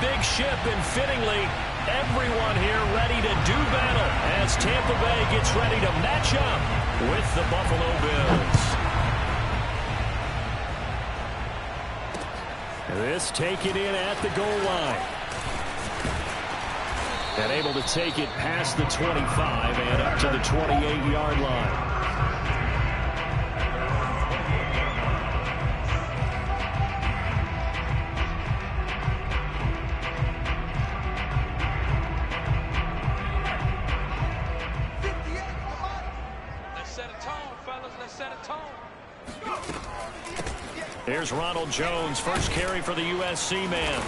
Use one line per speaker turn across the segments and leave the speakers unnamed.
big ship, and fittingly, everyone here ready to do battle as Tampa Bay gets ready to match up with the Buffalo Bills. This taken in at the goal line. And able to take it past the 25 and up to the 28-yard line. Here's Ronald Jones, first carry for the USC man.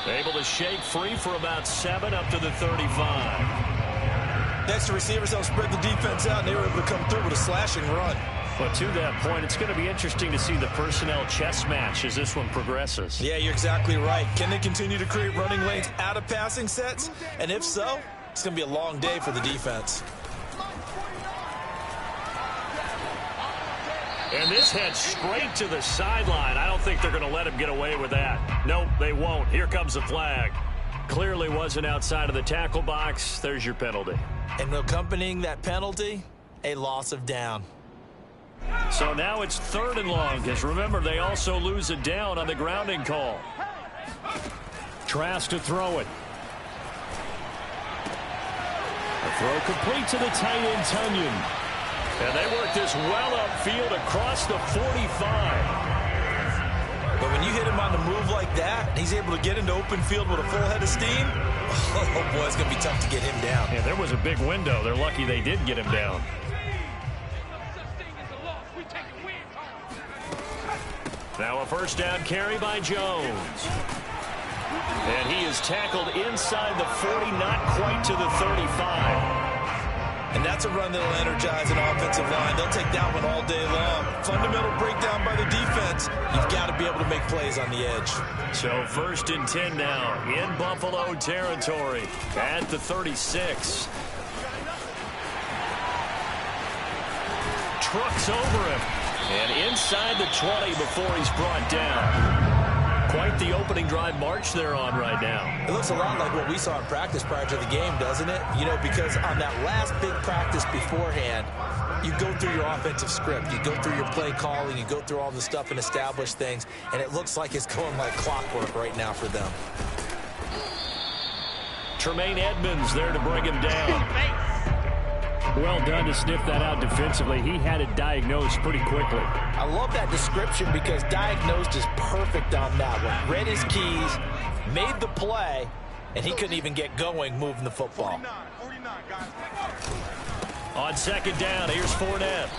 Able to shake free for about 7 up to the 35.
Next to receivers, they'll spread the defense out, and they were able to come through with a slashing run.
But to that point, it's going to be interesting to see the personnel chess match as this one progresses.
Yeah, you're exactly right. Can they continue to create running lanes out of passing sets? And if so, it's going to be a long day for the defense.
And this heads straight to the sideline. I don't think they're going to let him get away with that. Nope, they won't. Here comes the flag. Clearly wasn't outside of the tackle box. There's your penalty.
And accompanying that penalty, a loss of down.
So now it's 3rd and long, because remember, they also lose a down on the grounding call. Trask to throw it. A throw complete to the tight end, Tunyon. And they work this well upfield across the 45.
But when you hit him on the move like that, and he's able to get into open field with a full head of steam, oh boy, it's going to be tough to get him down.
Yeah, there was a big window. They're lucky they did get him down. Now a first down carry by Jones. And he is tackled inside the 40, not quite to the 35.
And that's a run that will energize an offensive line. They'll take that one all day long. Fundamental breakdown by the defense. You've got to be able to make plays on the edge.
So 1st and 10 now in Buffalo territory at the 36. Trucks over him. And inside the 20 before he's brought down. Quite the opening drive march they're on right now.
It looks a lot like what we saw in practice prior to the game, doesn't it? You know, because on that last big practice beforehand, you go through your offensive script. You go through your play calling. You go through all the stuff and establish things. And it looks like it's going like clockwork right now for them.
Tremaine Edmonds there to bring him down. Well done to sniff that out defensively. He had it diagnosed pretty quickly.
I love that description because diagnosed is perfect on that one. Read his keys, made the play, and he couldn't even get going moving the football.
49, guys.
On 2nd down, here's Fournette.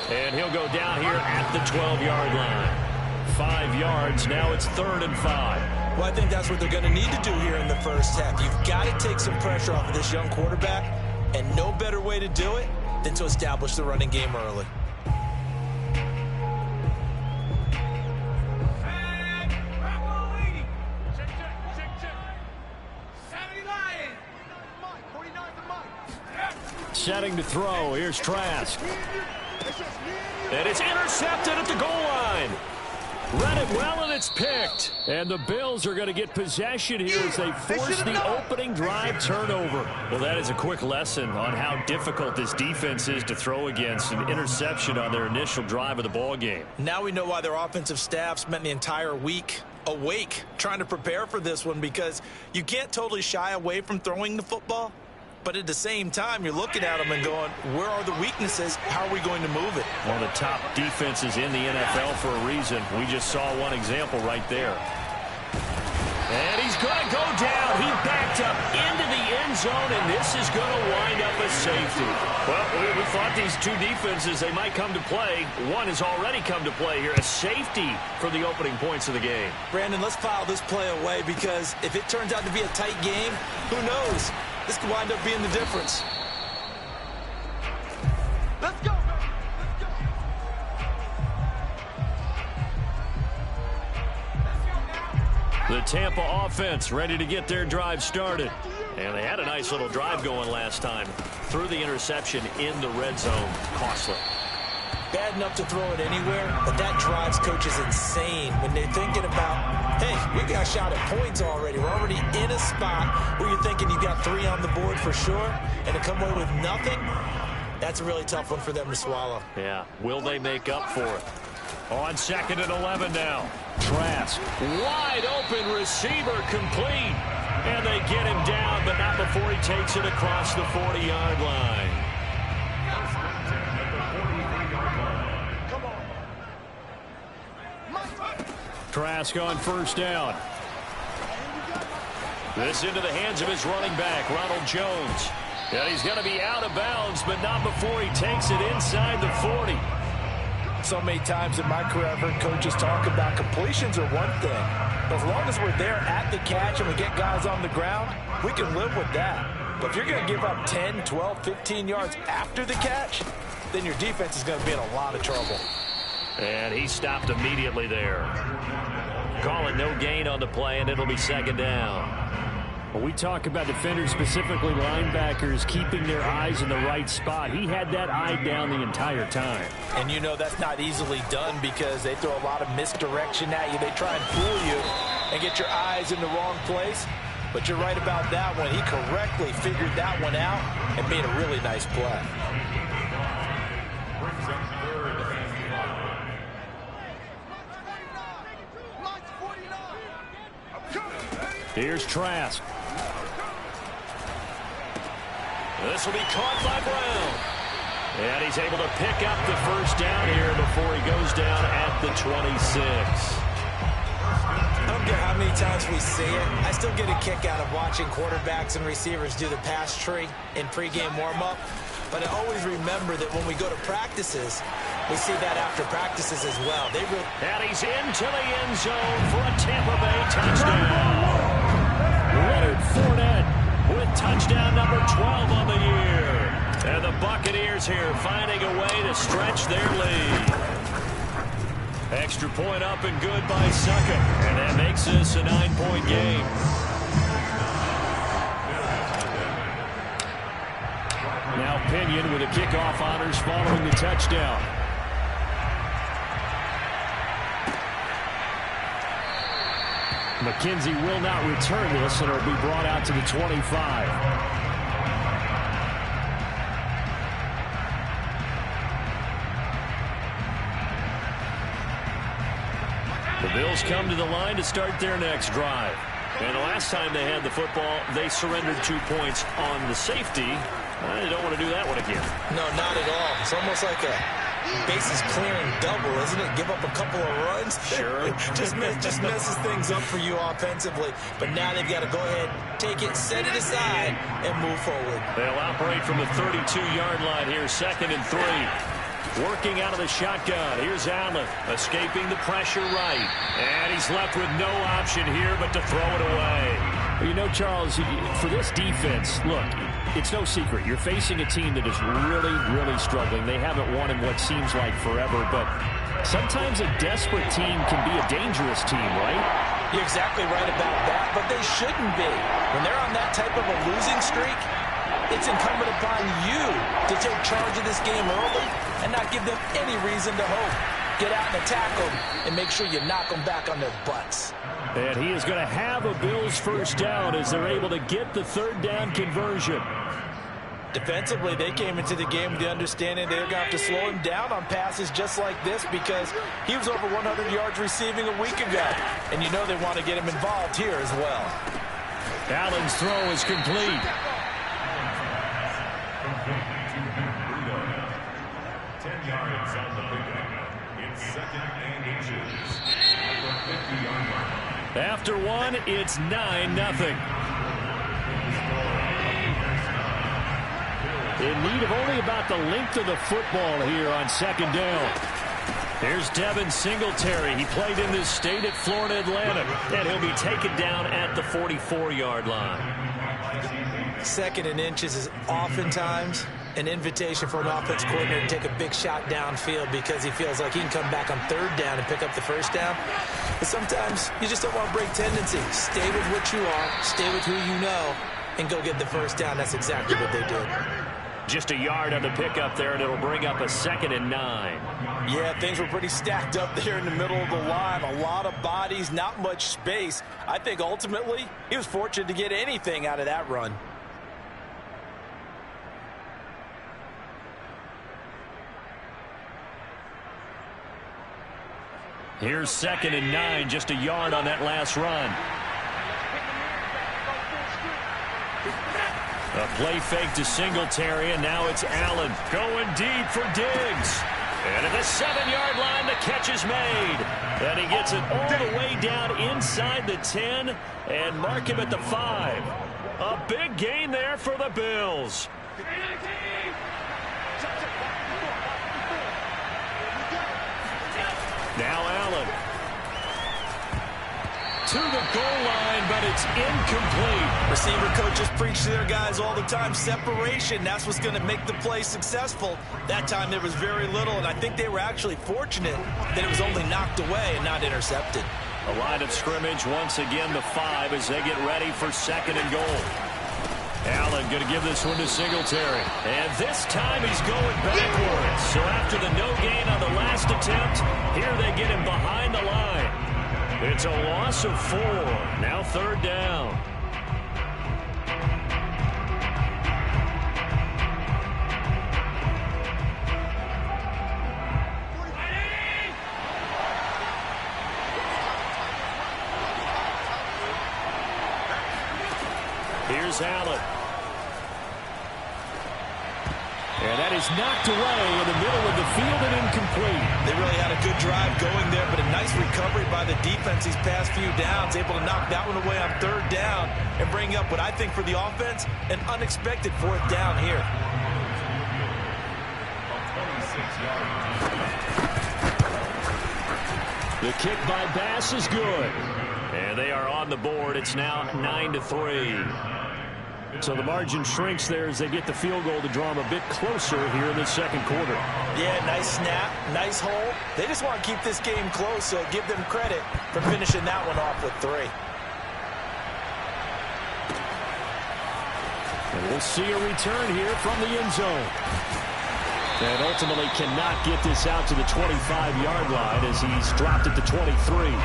And he'll go down here at the 12-yard line. 5 yards, now it's 3rd and 5.
Well, I think that's what they're going to need to do here in the first half. You've got to take some pressure off of this young quarterback. And no better way to do it than to establish the running game early.
Setting to throw. Here's Trask. And it's intercepted at the goal line. Read it well, and it's picked. And the Bills are going to get possession here as they force the opening drive turnover. Well, that is a quick lesson on how difficult this defense is to throw against. An interception on their initial drive of the ball game.
Now we know why their offensive staff spent the entire week awake trying to prepare for this one, because you can't totally shy away from throwing the football. But at the same time, you're looking at them and going, where are the weaknesses? How are we going to move it?
One of the top defenses in the NFL for a reason. We just saw one example right there. And he's going to go down. He backed up into the end zone, and this is going to wind up a safety. Well, we thought these two defenses, they might come to play. One has already come to play here. A safety for the opening points of the game.
Brandon, let's file this play away, because if it turns out to be a tight game, who knows? This could wind up being the difference.
Let's go.
The Tampa offense ready to get their drive started. And they had a nice little drive going last time. Threw the interception in the red zone. Costly.
bad enough to throw it anywhere, but that drives coaches insane when they're thinking about, hey, we got a shot at points already. We're already in a spot where you're thinking you got 3 on the board for sure, and to come away with nothing, that's a really tough one for them to swallow.
Yeah, will they make up for it? On 2nd and 11 now. Trask, wide open receiver, complete. And they get him down, but not before he takes it across the 40-yard line. Trask on 1st down. This into the hands of his running back, Ronald Jones. And he's going to be out of bounds, but not before he takes it inside the 40.
So many times in my career I've heard coaches talk about completions are one thing, but as long as we're there at the catch and we get guys on the ground, we can live with that. But if you're going to give up 10, 12, 15 yards after the catch, then your defense is going to be in a lot of trouble.
And he stopped immediately there. Calling no gain on the play, and it'll be 2nd down. When we talk about defenders, specifically linebackers, keeping their eyes in the right spot, he had that eye down the entire time.
And you know that's not easily done because they throw a lot of misdirection at you. They try and fool you and get your eyes in the wrong place. But you're right about that one. He correctly figured that one out and made a really nice play.
Here's Trask. This will be caught by Brown. And he's able to pick up the 1st down here before he goes down at the 26.
I don't care how many times we see it. I still get a kick out of watching quarterbacks and receivers do the pass tree in pregame warm-up. But I always remember that when we go to practices, we see that after practices as well.
And he's into the end zone for a Tampa Bay touchdown. Leonard Fournette with touchdown number 12 on the year. And the Buccaneers here finding a way to stretch their lead. Extra point up and good by Suckup. And that makes this a 9-point game. Now Pinion with the kickoff honors following the touchdown. McKenzie will not return this, and it'll be brought out to the 25. The Bills come to the line to start their next drive. And the last time they had the football, they surrendered 2 points on the safety. They don't want to do that one again.
No, not at all. It's almost like a bases clearing double, isn't it? Give up a couple of runs.
Sure.
just messes things up for you offensively. But now they've got to go ahead, take it, set it aside, and move forward.
They'll operate from the 32-yard line here, 2nd and 3. Working out of the shotgun. Here's Allen escaping the pressure right. And he's left with no option here but to throw it away. You know, Charles, for this defense, look, it's no secret. You're facing a team that is really, really struggling. They haven't won in what seems like forever, but sometimes a desperate team can be a dangerous team, right?
You're exactly right about that, but they shouldn't be. When they're on that type of a losing streak, it's incumbent upon you to take charge of this game early and not give them any reason to hope. Get out and attack them and make sure you knock them back on their butts.
And he is going to have a Bills 1st down as they're able to get the 3rd down conversion.
Defensively, they came into the game with the understanding they're going to have to slow him down on passes just like this because he was over 100 yards receiving a week ago. And you know they want to get him involved here as well.
Allen's throw is complete.
10 yards on the pickup. It's 2nd and inches.
After one, it's 9-0. In need of only about the length of the football here on 2nd down. Here's Devin Singletary. He played in this state at Florida Atlantic, and he'll be taken down at the 44-yard line.
2nd and inches is oftentimes an invitation for an offense coordinator to take a big shot downfield because he feels like he can come back on 3rd down and pick up the 1st down. But sometimes you just don't want to break tendency. Stay with what you are, stay with who you know, and go get the 1st down. That's exactly what they did.
Just a yard on the pickup there, and it'll bring up a 2nd and 9.
Yeah, things were pretty stacked up there in the middle of the line. A lot of bodies, not much space. I think ultimately he was fortunate to get anything out of that run.
Here's 2nd and 9, just a yard on that last run. A play fake to Singletary, and now it's Allen going deep for Diggs. And at the 7-yard line, the catch is made. And he gets it all the way down inside the 10 and mark him at the 5. A big gain there for the Bills. Now Allen to the goal line, but it's incomplete.
Receiver coaches preach to their guys all the time. Separation, that's what's going to make the play successful. That time there was very little, and I think they were actually fortunate that it was only knocked away and not intercepted.
A line of scrimmage, once again the 5 as they get ready for 2nd and goal. Allen going to give this one to Singletary. And this time he's going backwards. So after the no gain on the last attempt, here they get him behind the line. It's a loss of 4. Now 3rd down. Here's Allen. And that is knocked away in the middle of the field and incomplete.
They really had a good drive going there, but a nice recovery by the defense these past few downs, able to knock that one away on 3rd down and bring up what I think for the offense, an unexpected 4th down here.
The kick by Bass is good. And they are on the board. It's now 9-3. So the margin shrinks there as they get the field goal to draw them a bit closer here in the 2nd quarter.
Yeah, nice snap, nice hole. They just want to keep this game close, so give them credit for finishing that one off with 3.
And we'll see a return here from the end zone. And ultimately cannot get this out to the 25-yard line as he's dropped at the 23.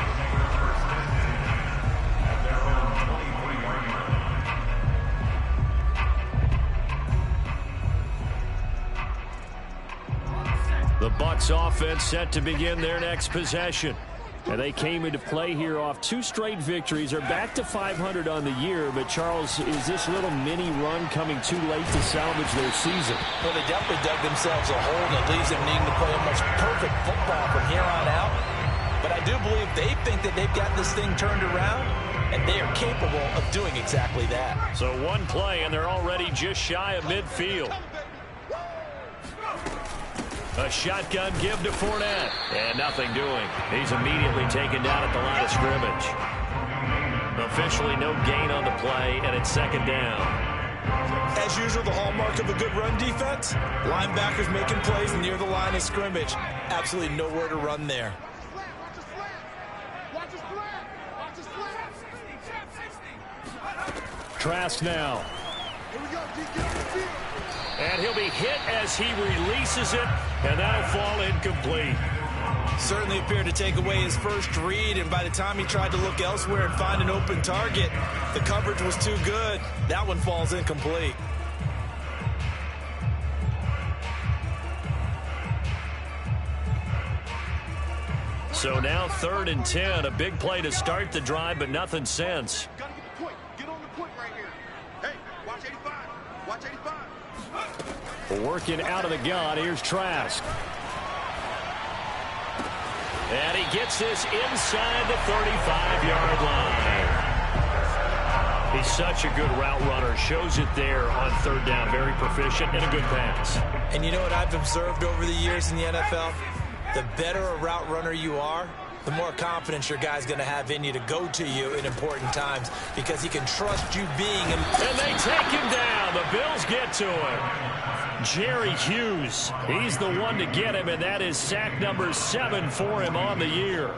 The Bucs offense set to begin their next possession. And they came into play here off 2 straight victories. They're back to 500 on the year. But, Charles, is this little mini run coming too late to salvage their season?
Well, they definitely dug themselves a hole that leaves them needing to play almost perfect football from here on out. But I do believe they think that they've got this thing turned around, and they are capable of doing exactly that.
So one play, and they're already just shy of midfield. A shotgun give to Fournette. And nothing doing. He's immediately taken down at the line of scrimmage. Officially no gain on the play, and it's 2nd down.
As usual, the hallmark of a good run defense, linebackers making plays near the line of scrimmage. Absolutely nowhere to run there.
Trask now. And he'll be hit as he releases it, and that'll fall incomplete.
Certainly appeared to take away his first read, and by the time he tried to look elsewhere and find an open target, the coverage was too good. That one falls incomplete.
So now 3rd and 10, a big play to start the drive, but nothing since.
Gotta get the point. Get on the point right here. Hey, watch 85. Watch 85.
Working out of the gun, here's Trask. And he gets this inside the 35-yard line. He's such a good route runner. Shows it there on 3rd down. Very proficient and a good pass.
And you know what I've observed over the years in the NFL? The better a route runner you are, the more confidence your guy's going to have in you to go to you in important times because he can trust you being him.
And they take him down. The Bills get to him. Jerry Hughes, he's the one to get him, and that is sack number 7 for him on the year.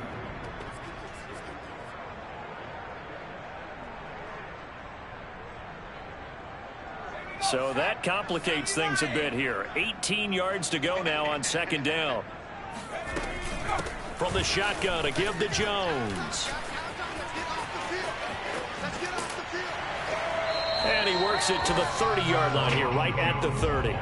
So that complicates things a bit here. 18 yards to go now on second down. From the shotgun to give to Jones. And he works it to the 30-yard line here, right at the 30.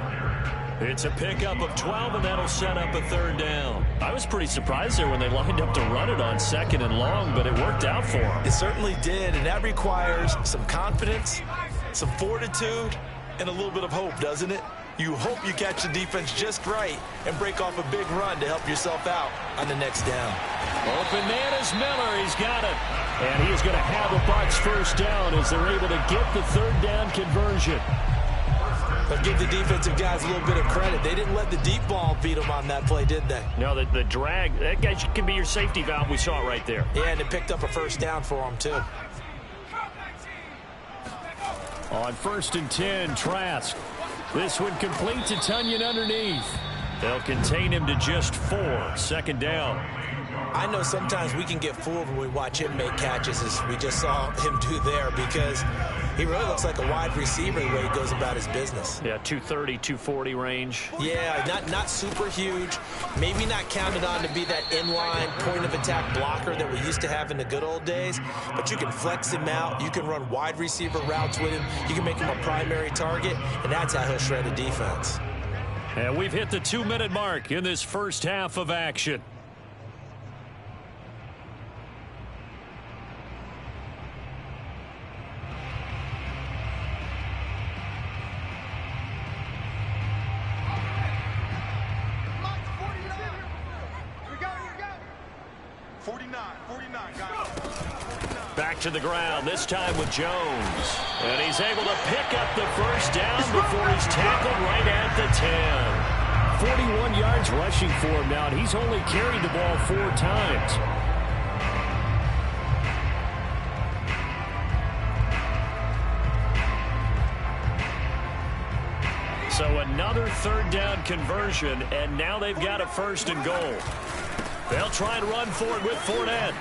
It's a pickup of 12, and that'll set up a third down. I was pretty surprised there when they lined up to run it on second and long, but it worked out for them.
It certainly did, and that requires some confidence, some fortitude, and a little bit of hope, doesn't it? You hope you catch the defense just right and break off a big run to help yourself out on the next down.
Open man is Miller. He's got it. And he is going to have the Bucs first down as they're able to get the third down conversion.
But give the defensive guys a little bit of credit. They didn't let the deep ball beat them on that play, did they?
No, the drag, that guy can be your safety valve. We saw it right there.
Yeah, and it picked up a first down for them, too.
On 1st and 10, Trask. This one complete to Tunyon underneath. They'll contain him to just 4. Second down.
I know sometimes we can get fooled when we watch him make catches, as we just saw him do there, because he really looks like a wide receiver the way he goes about his business.
Yeah, 230, 240 range.
Yeah, not super huge. Maybe not counted on to be that inline point-of-attack blocker that we used to have in the good old days, but you can flex him out. You can run wide receiver routes with him. You can make him a primary target, and that's how he'll shred a defense.
And we've hit the 2-minute mark in this first half of action. Back to the ground, this time with Jones. And he's able to pick up the first down before he's tackled right at the 10. 41 yards rushing for him now, and he's only carried the ball 4 times. So another third down conversion, and now they've got a 1st and goal. They'll try and run for it with Fournette.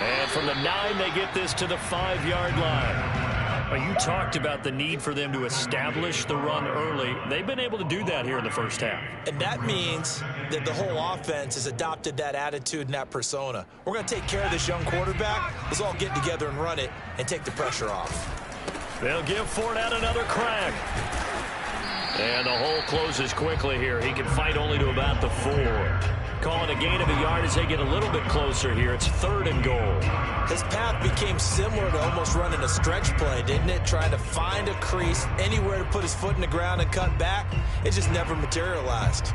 And from the 9, they get this to the 5-yard line. Well, you talked about the need for them to establish the run early. They've been able to do that here in the first half.
And that means that the whole offense has adopted that attitude and that persona. We're going to take care of this young quarterback. Let's all get together and run it and take the pressure off.
They'll give Fournette another crack. And the hole closes quickly here. He can fight only to about the 4. Calling a gain of a yard as they get a little bit closer here. It's 3rd and goal.
His path became similar to almost running a stretch play, didn't it? Trying to find a crease, anywhere to put his foot in the ground and cut back. It just never materialized.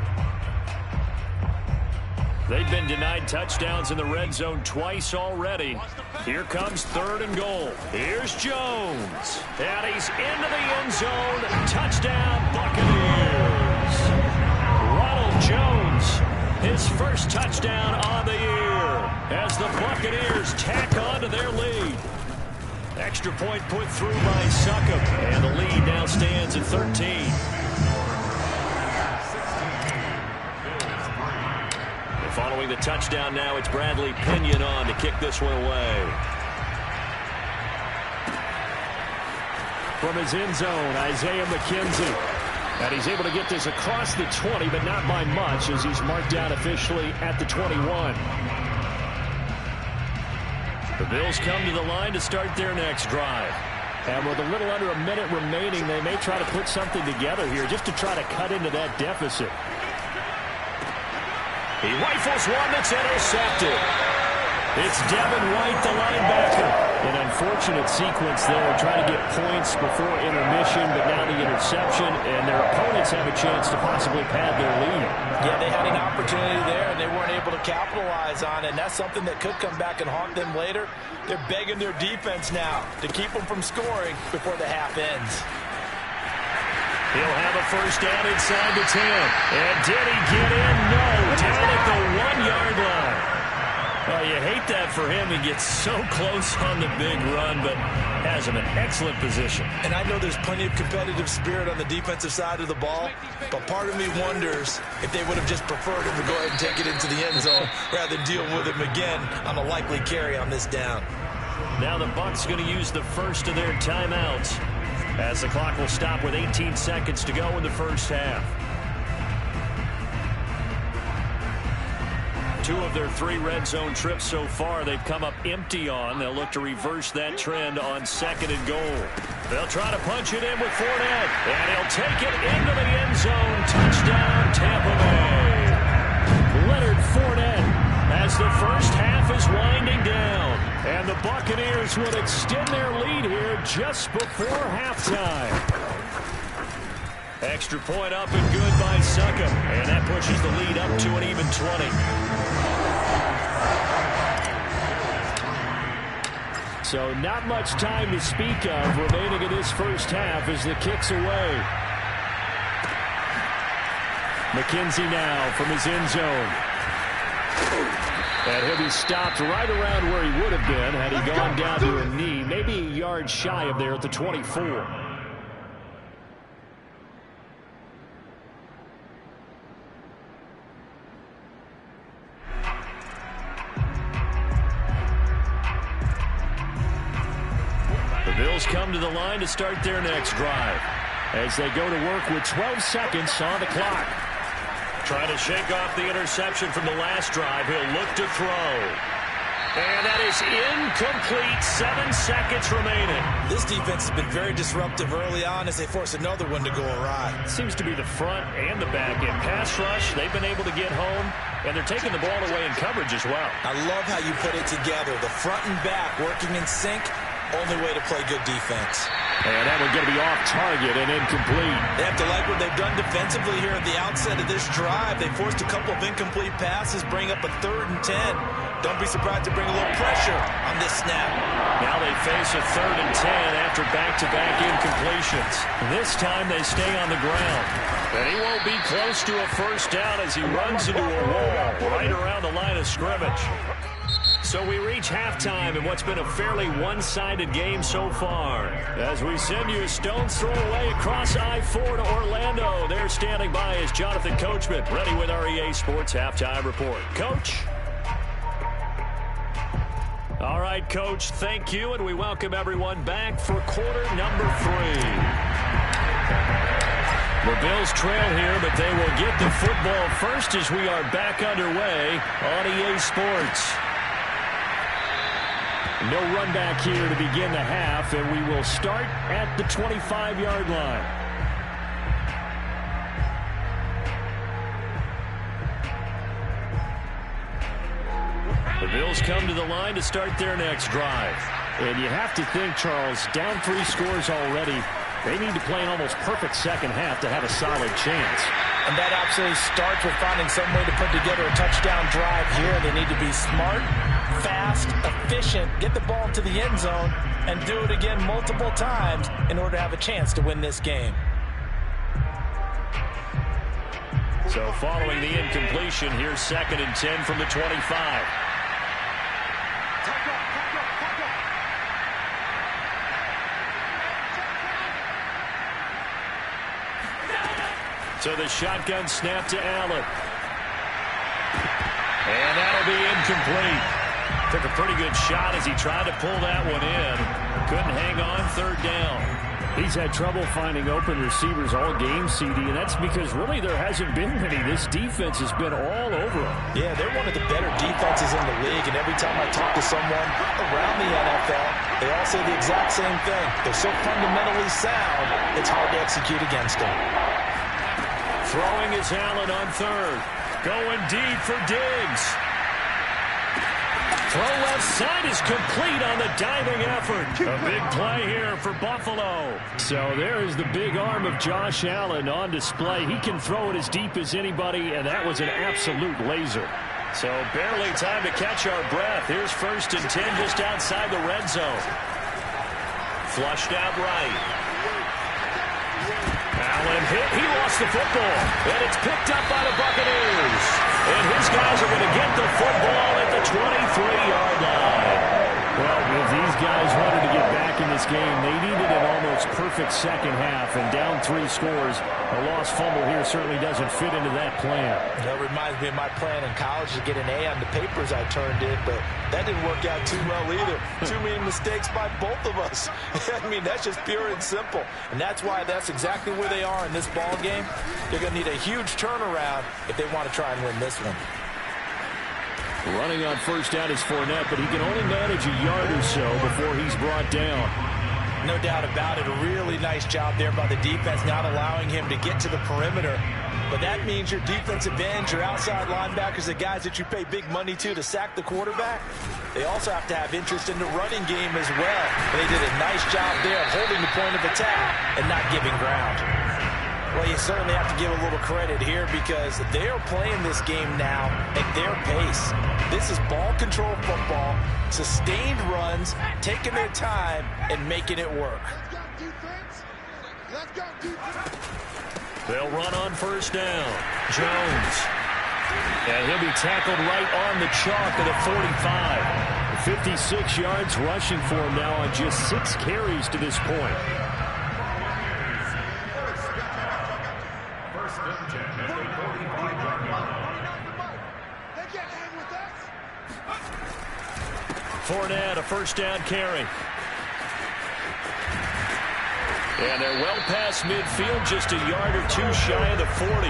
They've been denied touchdowns in the red zone twice already. Here comes 3rd and goal. Here's Jones. And he's into the end zone. Touchdown, Buccaneers. Ronald Jones, his first touchdown on the year as the Buccaneers tack on to their lead. Extra point put through by Succop, and the lead now stands at 13. Following the touchdown now, it's Bradley Pinion on to kick this one away. From his end zone, Isaiah McKenzie. And he's able to get this across the 20, but not by much, as he's marked down officially at the 21. The Bills come to the line to start their next drive. And with a little under a minute remaining, they may try to put something together here just to try to cut into that deficit. He rifles one that's intercepted. It's Devin White, the linebacker. An unfortunate sequence there, trying to get points before intermission, but now the interception, and their opponents have a chance to possibly pad their lead.
Yeah, they had an opportunity there, and they weren't able to capitalize on it, and that's something that could come back and haunt them later. They're begging their defense now to keep them from scoring before the half ends.
He'll have a first down inside the 10. And did he get in? No. Down at the 1-yard line. Well, you hate that for him. He gets so close on the big run, but has him in excellent position.
And I know there's plenty of competitive spirit on the defensive side of the ball, but part of me wonders if they would have just preferred him to go ahead and take it into the end zone rather than deal with him again on a likely carry on this down.
Now the Bucs going to use the first of their timeouts. as the clock will stop with 18 seconds to go in the first half. 2 of their 3 red zone trips so far they've come up empty on. They'll look to reverse that trend on 2nd and goal. They'll try to punch it in with Fournette, and he'll take it into the end zone. Touchdown, Tampa Bay. Leonard Fournette, as the first half is winding down, and the Buccaneers will extend their lead here just before halftime. Extra point up and good by Suckup, and that pushes the lead up to an even 20. So not much time to speak of remaining in this first half as the kick's away. McKenzie now from his end zone. And he'll be stopped right around where he would have been had he gone down to a knee, maybe a yard shy of there at the 24. The Bills come to the line to start their next drive as they go to work with 12 seconds on the clock. Trying to shake off the interception from the last drive. He'll look to throw. And that is incomplete. 7 seconds remaining.
This defense has been very disruptive early on as they force another one to go awry.
Seems to be the front and the back end. Pass rush, they've been able to get home, and they're taking the ball away in coverage as well.
I love how you put it together. The front and back working in sync. Only way to play good defense.
And that one's going to be off target and incomplete.
They have to like what they've done defensively here at the outset of this drive. They forced a couple of incomplete passes, bring up a 3rd and 10. Don't be surprised to bring a little pressure on this snap.
Now they face a 3rd and 10 after back-to-back incompletions. This time they stay on the ground. And he won't be close to a first down as he runs into a wall right around the line of scrimmage. So we reach halftime in what's been a fairly one-sided game so far. As we send you a stone's throw away across I-4 to Orlando. There standing by is Jonathan Coachman, ready with our EA Sports Halftime Report. Coach? All right, Coach, thank you, and we welcome everyone back for quarter number 3. The Bills trail here, but they will get the football first as we are back underway on EA Sports. No run back here to begin the half, and we will start at the 25-yard line. The Bills come to the line to start their next drive. And you have to think, Charles, down 3 scores already. They need to play an almost perfect second half to have a solid chance.
And that absolutely starts with finding some way to put together a touchdown drive here. They need to be smart, fast, efficient, get the ball to the end zone, and do it again multiple times in order to have a chance to win this game.
So following the incompletion, here's 2nd and 10 from the 25. So the shotgun snap to Allen. And that'll be incomplete. Took a pretty good shot as he tried to pull that one in. Couldn't hang on, 3rd down. He's had trouble finding open receivers all game, CD, and that's because really there hasn't been many. This defense has been all over them.
Yeah, they're one of the better defenses in the league, and every time I talk to someone around the NFL, they all say the exact same thing. They're so fundamentally sound, it's hard to execute against them.
Throwing is Allen on 3rd. Going deep for Diggs. Throw left side is complete on the diving effort. A big play here for Buffalo. So there is the big arm of Josh Allen on display. He can throw it as deep as anybody, and that was an absolute laser. So barely time to catch our breath. Here's 1st and 10 just outside the red zone. Flushed out right. Allen hit. He lost the football. And it's picked up by the Buccaneers. And his guys are going to get the football at the 23-yard line. Well, if these guys wanted to get back in this this game. They needed an almost perfect second half, and down 3 scores. A lost fumble here certainly doesn't fit into that plan.
That reminds me of my plan in college to get an A on the papers I turned in, but that didn't work out too well either. Too many mistakes by both of us. I mean, that's just pure and simple. And that's why that's exactly where they are in this ball game. They're going to need a huge turnaround if they want to try and win this one.
Running on first down is Fournette, but he can only manage a yard or so before he's brought down.
No doubt about it. A really nice job there by the defense, not allowing him to get to the perimeter. But that means your defensive ends, your outside linebackers, the guys that you pay big money to sack the quarterback, they also have to have interest in the running game as well. And they did a nice job there of holding the point of attack and not giving ground. Well, you certainly have to give a little credit here because they are playing this game now at their pace. This is ball control football, sustained runs, taking their time, and making it work.
They'll run on first down. Jones. And he'll be tackled right on the chalk of the 45. 56 yards rushing for him now on just 6 carries to this point. Fournette, a first down carry. And they're well past midfield, just a yard or 2 shy of the 40.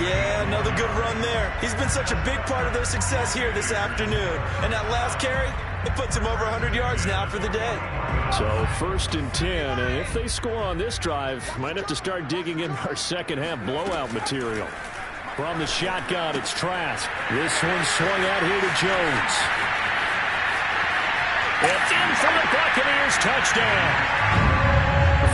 Yeah, another good run there. He's been such a big part of their success here this afternoon. And that last carry, it puts him over 100 yards now for the day.
So 1st and 10, and if they score on this drive, might have to start digging in our second half blowout material. From the shotgun, it's Trask. This one swung out here to Jones. It's in for the Buccaneers, touchdown.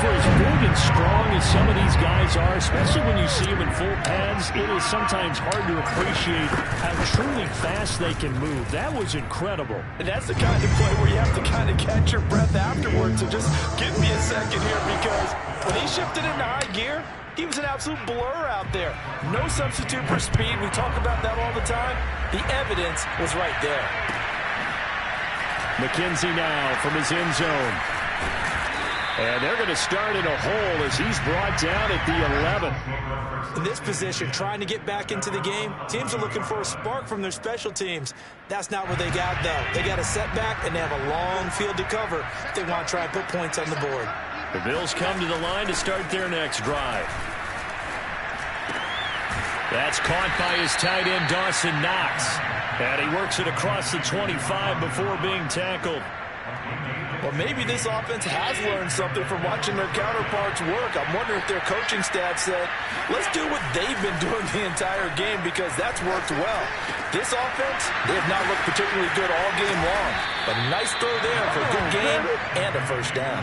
For as big and strong as some of these guys are, especially when you see them in full pads, it is sometimes hard to appreciate how truly fast they can move. That was incredible.
And that's the kind of play where you have to kind of catch your breath afterwards. So just give me a second here, because when he shifted into high gear, he was an absolute blur out there. No substitute for speed. We talk about that all the time. The evidence was right there.
McKenzie now from his end zone. And they're going to start in a hole as he's brought down at the 11.
In this position, trying to get back into the game, teams are looking for a spark from their special teams. That's not what they got, though. They got a setback, and they have a long field to cover if they want to try and put points on the board.
The Bills come to the line to start their next drive. That's caught by his tight end, Dawson Knox. And he works it across the 25 before being tackled.
Well, maybe this offense has learned something from watching their counterparts work. I'm wondering if their coaching staff said, let's do what they've been doing the entire game, because that's worked well. This offense, they have not looked particularly good all game long. But nice throw there for a good game and a first down.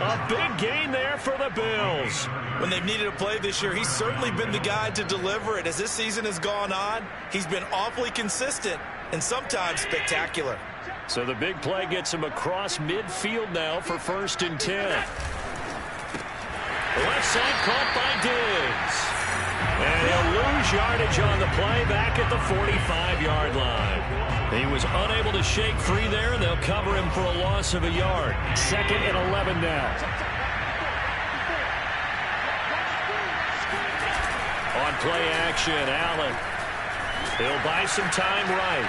A big gain there for the Bills.
When they've needed a play this year, he's certainly been the guy to deliver it. As this season has gone on, he's been awfully consistent and sometimes spectacular.
So the big play gets him across midfield now for 1st and 10. Left side caught by Diggs. And he'll lose yardage on the play back at the 45-yard line. He was unable to shake free there, and they'll cover him for a loss of a yard. 2nd and 11 now. On play action, Allen. He'll buy some time right.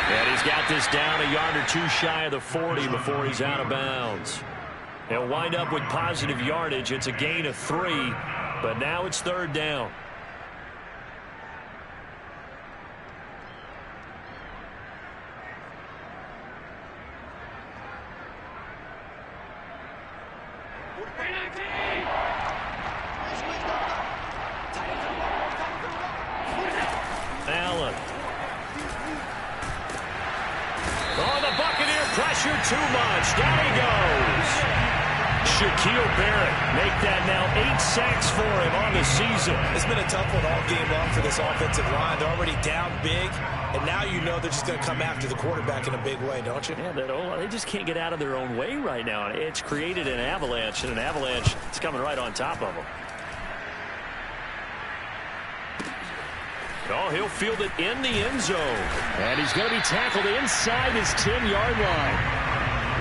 And he's got this down a yard or 2 shy of the 40 before he's out of bounds. He'll wind up with positive yardage. It's a gain of 3, but now it's 3rd down. Allen. Oh, the Buccaneer pressure too much. Down he goes. Shaquille Barrett make that now 8 sacks for him on the season.
It's been a tough one all game long for this offensive line. They're already down big, and now you know they're just going to come after the quarterback in a big way, don't you?
Yeah, they just can't get out of their own way right now. It's created an avalanche, and an avalanche is coming right on top of them. Oh, he'll field it in the end zone. And he's going to be tackled inside his 10-yard line.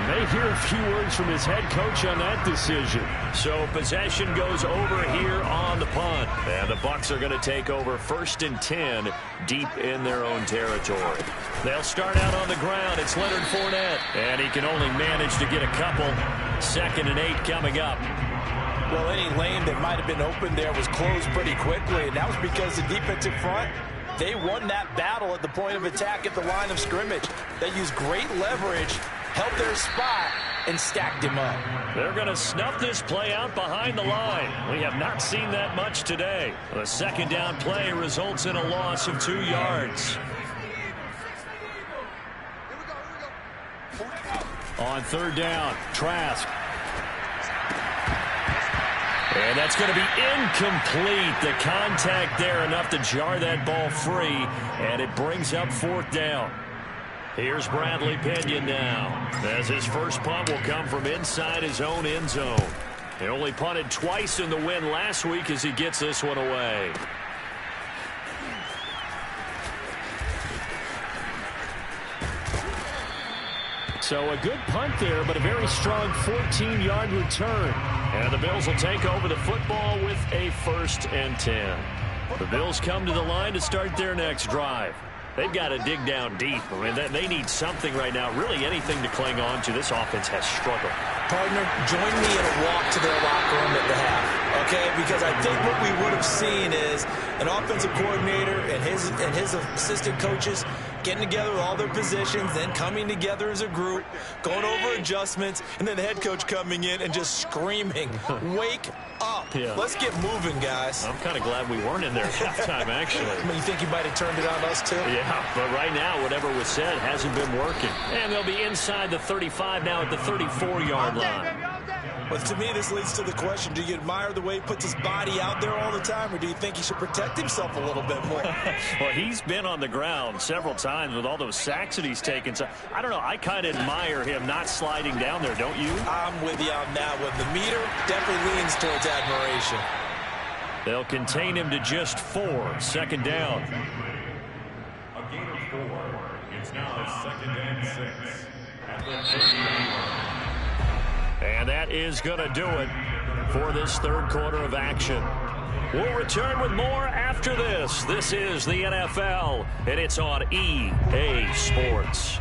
May hear a few words from his head coach on that decision. So possession goes over here on the punt. And the Bucs are going to take over 1st and 10 deep in their own territory. They'll start out on the ground. It's Leonard Fournette. And he can only manage to get a couple. 2nd and 8 coming up.
Well, any lane that might have been open there was closed pretty quickly. And that was because the defensive front, they won that battle at the point of attack at the line of scrimmage. They used great leverage, held their spot, and stacked him up.
They're going to snuff this play out behind the line. We have not seen that much today. The 2nd down play results in a loss of 2 yards. On 3rd down, Trask. And that's going to be incomplete. The contact there enough to jar that ball free, and it brings up 4th down. Here's Bradley Pinion now, as his first punt will come from inside his own end zone. He only punted twice in the win last week as he gets this one away. So a good punt there, but a very strong 14-yard return. And the Bills will take over the football with a 1st and 10. The Bills come to the line to start their next drive. They've got to dig down deep. I mean, they need something right now, really anything to cling on to. This offense has struggled.
Partner, join me in a walk to their locker room at the half, okay? Because I think what we would have seen is an offensive coordinator and his assistant coaches getting together with all their positions, then coming together as a group, going over adjustments, and then the head coach coming in and just screaming, wake up. Yeah. Let's get moving, guys.
I'm kind of glad we weren't in there at halftime, actually.
I mean, you think he might have turned it on us, too?
Yeah, but right now, whatever was said hasn't been working. And they'll be inside the 35 now at the 34-yard line.
Well, to me, this leads to the question, do you admire the way he puts his body out there all the time, or do you think he should protect himself a little bit more?
Well, he's been on the ground several times with all those sacks that he's taken. So, I don't know, I kind of admire him not sliding down there, don't you?
I'm with you on that one. The meter definitely leans towards admiration.
They'll contain him to just 4. 2nd down.
A gain of 4. It's now 2nd and 6. At the 30-yard line.
And that is going to do it for this 3rd quarter of action. We'll return with more after this. This is the NFL, and it's on EA Sports.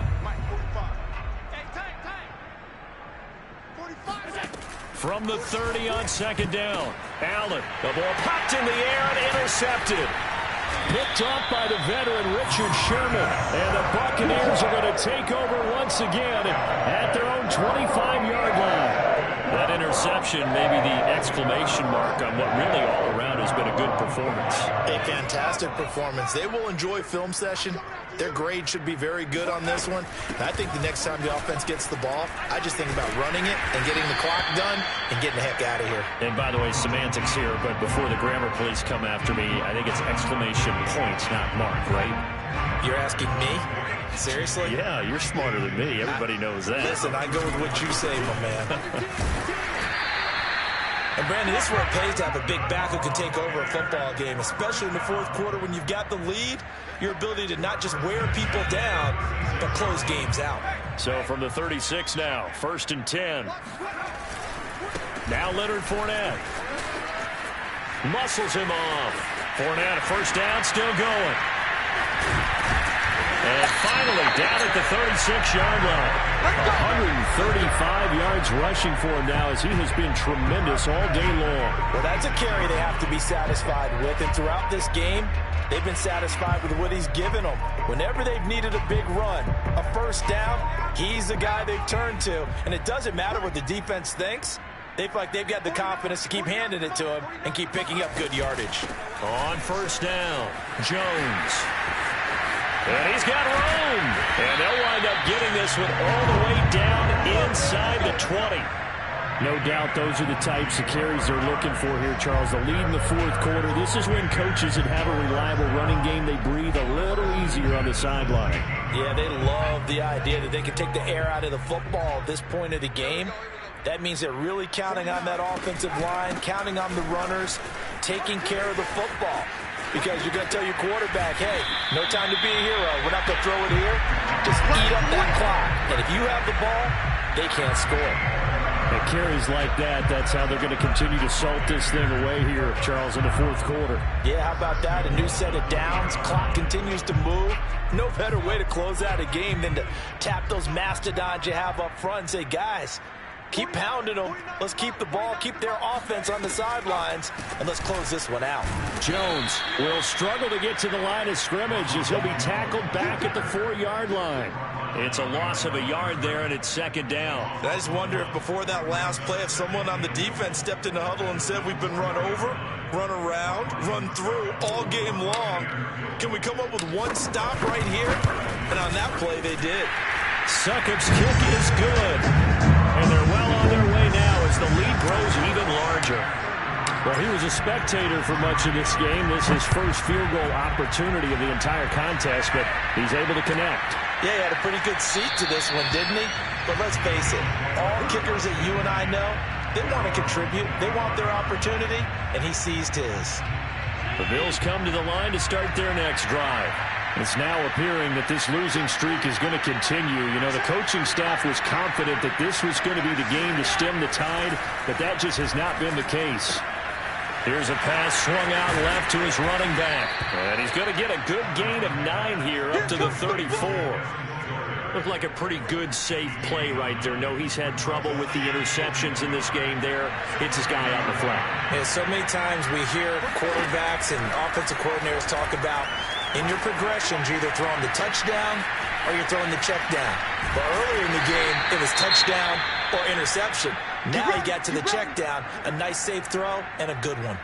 From the 30 on 2nd down, Allen, the ball popped in the air and intercepted. Picked off by the veteran Richard Sherman. And the Buccaneers are going to take over once again at their own 25-yard line. That interception may be the exclamation mark on what really all around has been a good performance.
A fantastic performance. They will enjoy film session. Their grade should be very good on this one. And I think the next time the offense gets the ball, I just think about running it and getting the clock done and getting the heck out of here.
And by the way, semantics here, but before the grammar police come after me, I think it's exclamation point, not mark, right?
You're asking me? Seriously?
Yeah, you're smarter than me. Everybody knows that.
Listen, I go with what you say, my man. And, Brandon, this is where it pays to have a big back who can take over a football game, especially in the 4th quarter when you've got the lead, your ability to not just wear people down, but close games out.
So from the 36 now, 1st and 10. Now Leonard Fournette. Muscles him off. Fournette, 1st down, still going. And finally, down at the 36-yard line. 135 yards rushing for him now as he has been tremendous all day long.
Well, that's a carry they have to be satisfied with. And throughout this game, they've been satisfied with what he's given them. Whenever they've needed a big run, a 1st down, he's the guy they've turned to. And it doesn't matter what the defense thinks. They feel like they've got the confidence to keep handing it to him and keep picking up good yardage.
On 1st down, Jones. And he's got room. And they'll wind up getting this one all the way down inside the 20. No doubt those are the types of carries they're looking for here, Charles. The lead in the 4th quarter. This is when coaches that have a reliable running game, they breathe a little easier on the sideline.
Yeah, they love the idea that they can take the air out of the football at this point of the game. That means they're really counting on that offensive line, counting on the runners, taking care of the football. Because you're going to tell your quarterback, hey, no time to be a hero. We're not going to throw it here. Just eat up that clock. And if you have the ball, they can't score.
It carries like that. That's how they're going to continue to salt this thing away here, Charles, in the fourth quarter.
Yeah, how about that? A new set of downs. Clock continues to move. No better way to close out a game than to tap those mastodons you have up front and say, guys, keep pounding them. Let's keep the ball, keep their offense on the sidelines, and let's close this one out.
Jones will struggle to get to the line of scrimmage as he'll be tackled back at the 4-yard line. It's a loss of a yard there, and it's second down.
I just wonder if before that last play, if someone on the defense stepped in the huddle and said, we've been run over, run around, run through all game long. Can we come up with one stop right here? And on that play, they did.
Succop's kick is good. And they're well on their way now as the lead grows even larger. Well, he was a spectator for much of this game. This is his first field goal opportunity of the entire contest, but he's able to connect.
Yeah, he had a pretty good seat to this one, didn't he? But let's face it, all kickers that you and I know, they want to contribute. They want their opportunity, and he seized his.
The Bills come to the line to start their next drive. It's now appearing that this losing streak is going to continue. You know, the coaching staff was confident that this was going to be the game to stem the tide, but that just has not been the case. Here's a pass swung out left to his running back. And he's going to get a good gain of 9 here up to the 34. Looked like a pretty good, safe play right there. No, he's had trouble with the interceptions in this game there. Hits his guy on the flat.
Yeah, so many times we hear quarterbacks and offensive coordinators talk about in your progressions, you're either throwing the touchdown or you're throwing the check down. But earlier in the game, it was touchdown or interception. Now he got to the check down, a nice safe throw, and a good one.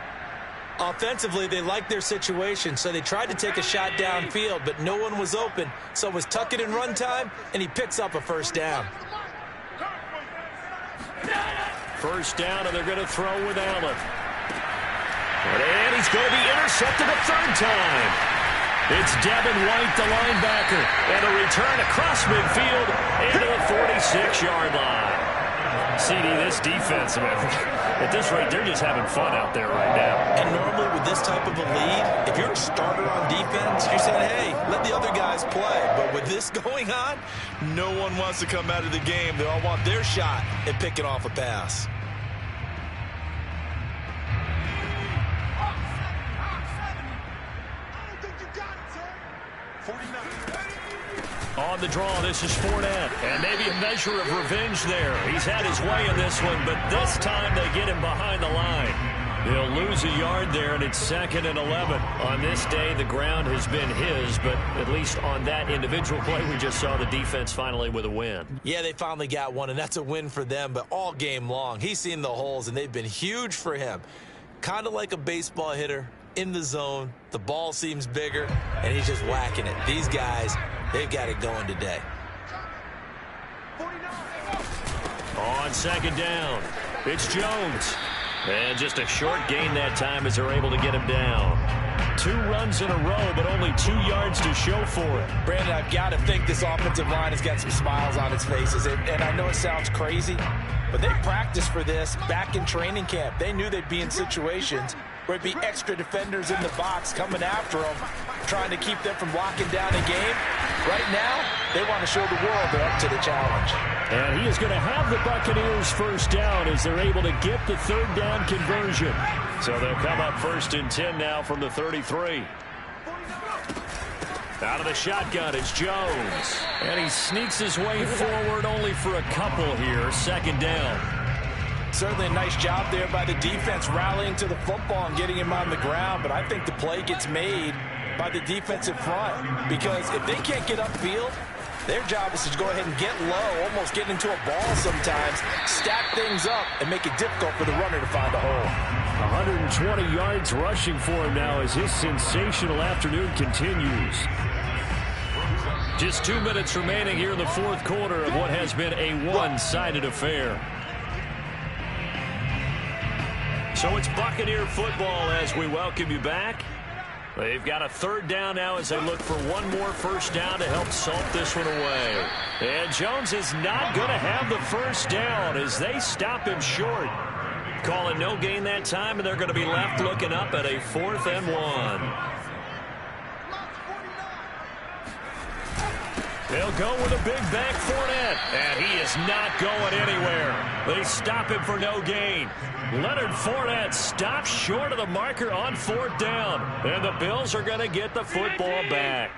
Offensively, they liked their situation, so they tried to take a shot downfield, but no one was open. So it was tuck it in run time, and he picks up a first down.
First down, and they're going to throw with Allen. And he's going to be intercepted a third time. It's Devin White, the linebacker, and a return across midfield into the 46-yard line. CD, this defense, man, at this rate, they're just having fun out there right now.
And normally with this type of a lead, if you're a starter on defense, you're saying, hey, let the other guys play. But with this going on, no one wants to come out of the game. They all want their shot at picking off a pass.
On the draw, this is Fournette, and maybe a measure of revenge there. He's had his way in this one, but this time they get him behind the line. They'll lose a yard there, and it's 2nd and 11. On this day, the ground has been his, but at least on that individual play, we just saw the defense finally with a win.
Yeah, they finally got one, and that's a win for them, but all game long, he's seen the holes, and they've been huge for him. Kind of like a baseball hitter in the zone. The ball seems bigger, and he's just whacking it. These guys, they've got it going today.
On second down, it's Jones. And just a short gain that time as they're able to get him down. 2 runs in a row, but only 2 yards to show for it.
Brandon, I've got to think this offensive line has got some smiles on its faces. And I know it sounds crazy, but they practiced for this back in training camp. They knew they'd be in situations where it'd be extra defenders in the box coming after them, trying to keep them from locking down a game. Right now, they want to show the world they're up to the challenge.
And he is going to have the Buccaneers first down as they're able to get the third down conversion. So they'll come up 1st and 10 now from the 33. Out of the shotgun, it's Jones. And he sneaks his way forward only for a couple here. 2nd down.
Certainly a nice job there by the defense rallying to the football and getting him on the ground. But I think the play gets made by the defensive front, because if they can't get upfield, their job is to go ahead and get low, almost get into a ball sometimes, stack things up, and make it difficult for the runner to find a hole.
120 yards rushing for him now as his sensational afternoon continues. Just 2 minutes remaining here in the fourth quarter of what has been a one-sided affair. So it's Buccaneer football as we welcome you back. They've got a third down now as they look for one more first down to help salt this one away. And Jones is not going to have the first down as they stop him short. Calling no gain that time, and they're going to be left looking up at a 4th and 1. They'll go with a big bank Fournette, and he is not going anywhere. They stop him for no gain. Leonard Fournette stops short of the marker on 4th down, and the Bills are going to get the football back.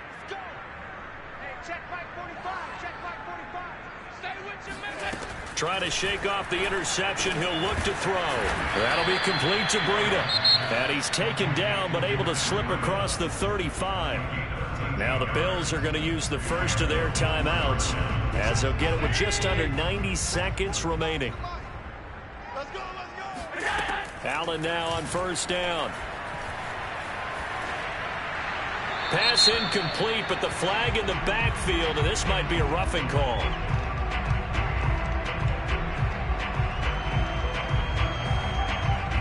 Trying to shake off the interception. He'll look to throw. That'll be complete to Breida. And he's taken down but able to slip across the 35. Now the Bills are going to use the first of their timeouts as they'll get it with just under 90 seconds remaining. Allen now on 1st down. Pass incomplete, but the flag in the backfield, and this might be a roughing call.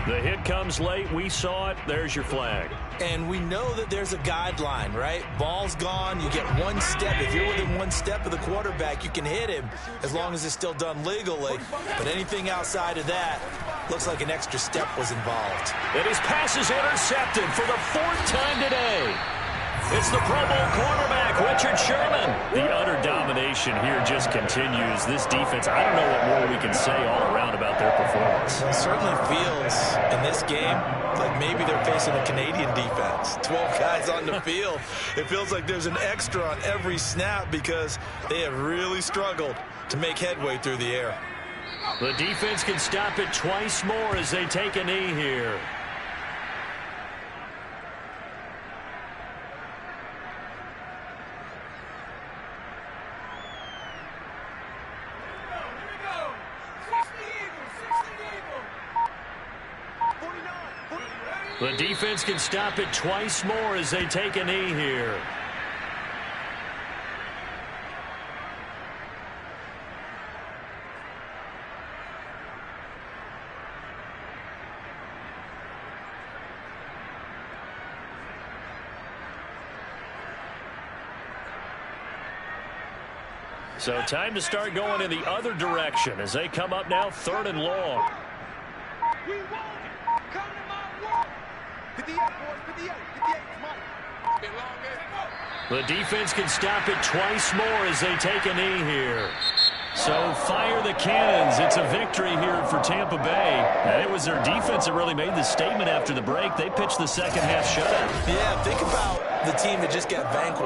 The hit comes late. We saw it. There's your flag.
And we know that there's a guideline, right? Ball's gone. You get 1 step. If you're within 1 step of the quarterback, you can hit him as long as it's still done legally. But anything outside of that looks like an extra step was involved.
And his pass is intercepted for the 4th time today. It's the Pro Bowl cornerback, Richard Sherman. The utter domination here just continues. This defense, I don't know what more we can say all around about their performance.
It certainly feels in this game like maybe they're facing a Canadian defense. 12 guys on the field. It feels like there's an extra on every snap because they have really struggled to make headway through the air.
The defense can stop it twice more as they take a knee here. The defense can stop it twice more as they take a knee here. So time to start going in the other direction as they come up now 3rd and long.
We want it. Come to my world. 58, boys. 58. 58.
The defense can stop it twice more as they take a knee here. So fire the cannons. It's a victory here for Tampa Bay. And it was their defense that really made the statement after the break. They pitched the second half shutout.
Yeah, think about the team that just got vanquished.